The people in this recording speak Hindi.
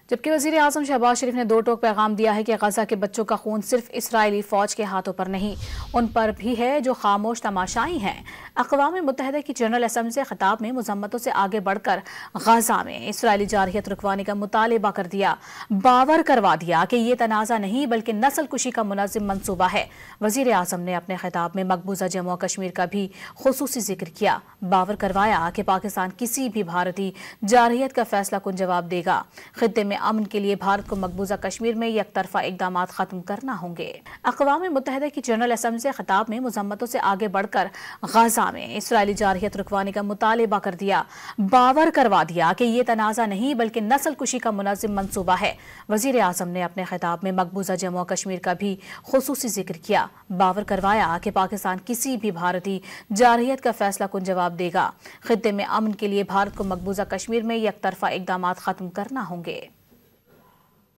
जबकि वज़ीर आज़म शहबाज शरीफ ने दो टोक पैगाम दिया है कि गजा के बच्चों का खून सिर्फ इसराइली फौज के हाथों पर नहीं, उन पर भी है जो खामोश तमाशाई हैं। अक़वाम मुत्तहिदा की जनरल असम्बली से खिताब में मुज़म्मतों से आगे बढ़कर गजा में इसराइली जारहियत रुकवाने का मुतालिबा कर दिया, बावर करवा दिया कि ये तनाज़ा नहीं बल्कि नस्ल कुशी का मुनज़्ज़म मंसूबा है। वज़ीर आज़म ने अपने खिताब में मकबूजा जम्मू और कश्मीर का भी खुसूसी जिक्र किया, बावर करवाया कि पाकिस्तान किसी भी भारतीय जारहियत का फैसला कुन जवाब देगा। खित्ते में अमन के लिए भारत को मकबूजा कश्मीर में यकतरफा इकदाम खत्म करना होंगे। अक़वाम मुत्तहिदा की जनरल असम्बली से खिताब में मुज़म्मतों से आगे बढ़कर गजा में इसराइली जारहियत रुकवाने का मुतालिबा कर दिया, बावर करवा दिया कि ये तनाज़ा नहीं बल्कि नस्ल कुशी का मुनज़्ज़म मंसूबा है। वज़ीर आज़म ने अपने खिताब में मकबूजा जम्मू और कश्मीर का भी खुसूसी जिक्र किया, बावर करवाया कि पाकिस्तान किसी भी भारतीय जारहियत का फैसला कुन जवाब देगा। खित्ते में अमन के लिए भारत को मकबूजा कश्मीर में यकतरफा इकदाम खत्म करना होंगे।